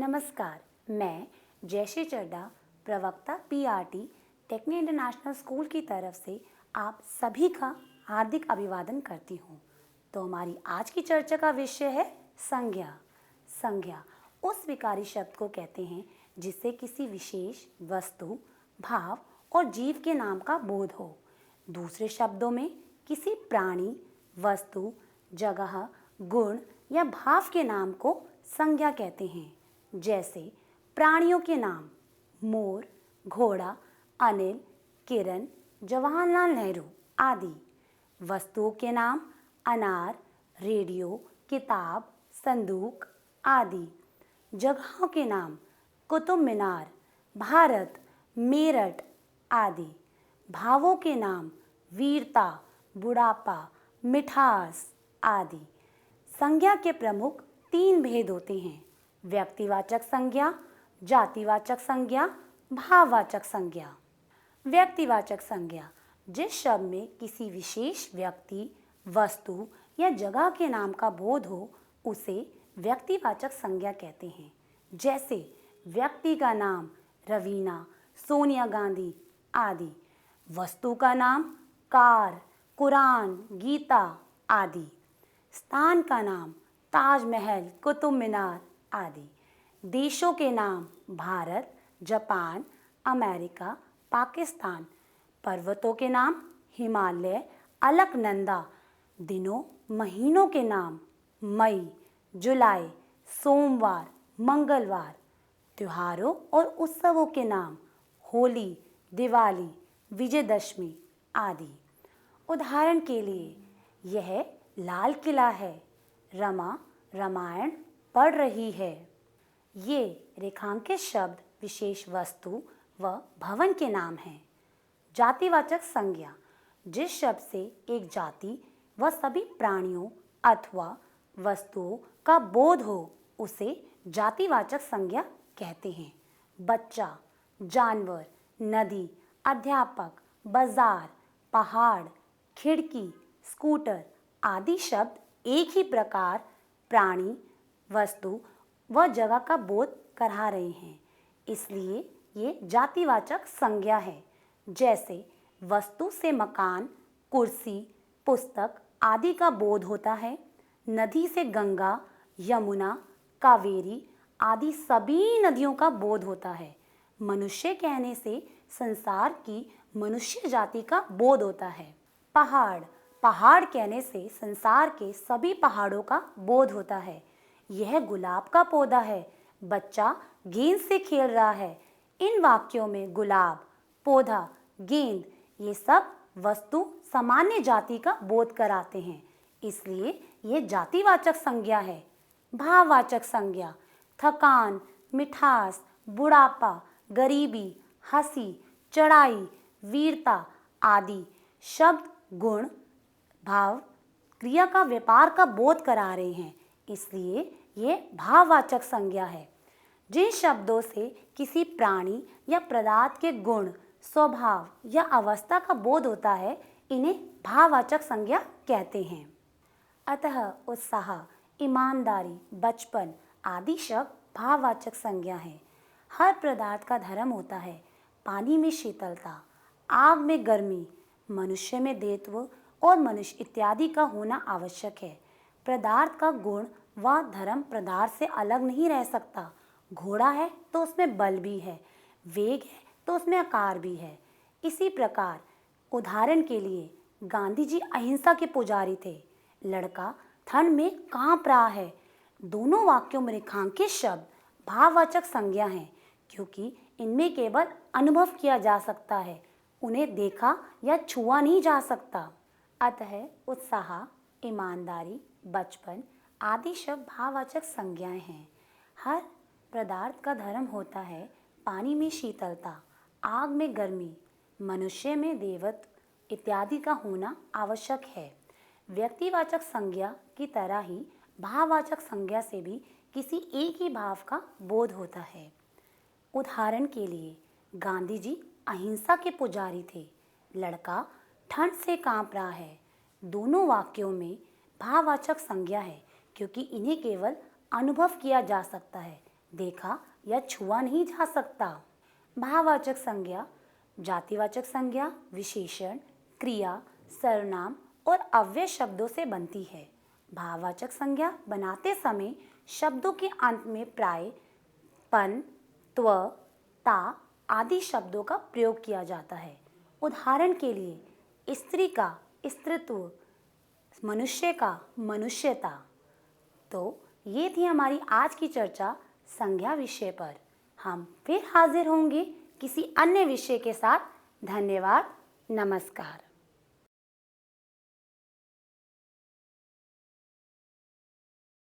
नमस्कार, मैं जयश्री चड्डा, प्रवक्ता पीआरटी टेक्नी इंटरनेशनल स्कूल की तरफ से आप सभी का हार्दिक अभिवादन करती हूँ। तो हमारी आज की चर्चा का विषय है संज्ञा। संज्ञा उस विकारी शब्द को कहते हैं जिससे किसी विशेष वस्तु, भाव और जीव के नाम का बोध हो। दूसरे शब्दों में किसी प्राणी, वस्तु, जगह, गुण या भाव के नाम को संज्ञा कहते हैं। जैसे प्राणियों के नाम मोर, घोड़ा, अनिल, किरण, जवाहरलाल नेहरू आदि। वस्तुओं के नाम अनार, रेडियो, किताब, संदूक आदि। जगहों के नाम कुतुब मीनार, भारत, मेरठ आदि। भावों के नाम वीरता, बुढ़ापा, मिठास आदि। संज्ञा के प्रमुख 3 भेद होते हैं: व्यक्तिवाचक संज्ञा, जातिवाचक संज्ञा, भाववाचक संज्ञा। व्यक्तिवाचक संज्ञा जिस शब्द में किसी विशेष व्यक्ति, वस्तु या जगह के नाम का बोध हो उसे व्यक्तिवाचक संज्ञा कहते हैं। जैसे व्यक्ति का नाम रवीना, सोनिया गांधी आदि। वस्तु का नाम कार, कुरान, गीता आदि। स्थान का नाम ताजमहल, कुतुब मीनार आदि। देशों के नाम भारत, जापान, अमेरिका, पाकिस्तान। पर्वतों के नाम हिमालय, अलकनंदा। दिनों, महीनों के नाम मई, जुलाई, सोमवार, मंगलवार। त्योहारों और उत्सवों के नाम होली, दिवाली, विजयदशमी आदि। उदाहरण के लिए यह लाल किला है, रमा रामायण पढ़ रही है। ये रेखांकित शब्द विशेष वस्तु व भवन के नाम हैं। जातिवाचक संज्ञा जिस शब्द से एक जाति व सभी प्राणियों अथवा वस्तुओं का बोध हो उसे जातिवाचक संज्ञा कहते हैं। बच्चा, जानवर, नदी, अध्यापक, बाजार, पहाड़, खिड़की, स्कूटर आदि शब्द एक ही प्रकार, प्राणी, वस्तु व जगह का बोध करा रहे हैं, इसलिए ये जातिवाचक संज्ञा है। जैसे वस्तु से मकान, कुर्सी, पुस्तक आदि का बोध होता है। नदी से गंगा, यमुना, कावेरी आदि सभी नदियों का बोध होता है। मनुष्य कहने से संसार की मनुष्य जाति का बोध होता है। पहाड़, पहाड़ कहने से संसार के सभी पहाड़ों का बोध होता है। यह गुलाब का पौधा है, बच्चा गेंद से खेल रहा है। इन वाक्यों में गुलाब, पौधा, गेंद ये सब वस्तु सामान्य जाति का बोध कराते हैं, इसलिए ये जातिवाचक संज्ञा है। भाववाचक संज्ञा थकान, मिठास, बुढ़ापा, गरीबी, हंसी, चढ़ाई, वीरता आदि शब्द गुण, भाव, क्रिया का व्यापार का बोध करा रहे हैं, इसलिए ये भाववाचक संज्ञा है। जिन शब्दों से किसी प्राणी या पदार्थ के गुण, स्वभाव या अवस्था का बोध होता है इन्हें भाववाचक संज्ञा कहते हैं। अतः उत्साह, ईमानदारी, बचपन आदि शब्द भाववाचक संज्ञा है। हर पदार्थ का धर्म होता है। पानी में शीतलता, आग में गर्मी, मनुष्य में देवत्व और मनुष्य इत्यादि का होना आवश्यक है। पदार्थ का गुण व धर्म पदार्थ से अलग नहीं रह सकता। घोड़ा है तो उसमें बल भी है, वेग है तो उसमें आकार भी है। इसी प्रकार उदाहरण के लिए गांधी जी अहिंसा के पुजारी थे। लड़का ठंड में कांप रहा है। दोनों वाक्यों में रेखांकित शब्द भाववाचक संज्ञा हैं, क्योंकि इनमें केवल अनुभव किया जा सकता है, उन्हें देखा या छुआ नहीं जा सकता। अतः उत्साह, ईमानदारी, बचपन आदि शब्द भाववाचक संज्ञाएं हैं। हर पदार्थ का धर्म होता है। पानी में शीतलता, आग में गर्मी, मनुष्य में देवत्व इत्यादि का होना आवश्यक है। व्यक्तिवाचक संज्ञा की तरह ही भाववाचक संज्ञा से भी किसी एक ही भाव का बोध होता है। उदाहरण के लिए गांधी जी अहिंसा के पुजारी थे। लड़का ठंड से कांप रहा है। दोनों वाक्यों में भाववाचक संज्ञा है, क्योंकि इन्हें केवल अनुभव किया जा सकता है, देखा या छुआ नहीं जा सकता। भाववाचक संज्ञा जातिवाचक संज्ञा, विशेषण, क्रिया, सर्वनाम और अव्यय शब्दों से बनती है। भाववाचक संज्ञा बनाते समय शब्दों के अंत में प्राय पन, त्व, ता आदि शब्दों का प्रयोग किया जाता है। उदाहरण के लिए स्त्री का स्त्रीत्व, मनुष्य का मनुष्यता। तो ये थी हमारी आज की चर्चा संज्ञा विषय पर। हम फिर हाजिर होंगे किसी अन्य विषय के साथ। धन्यवाद, नमस्कार।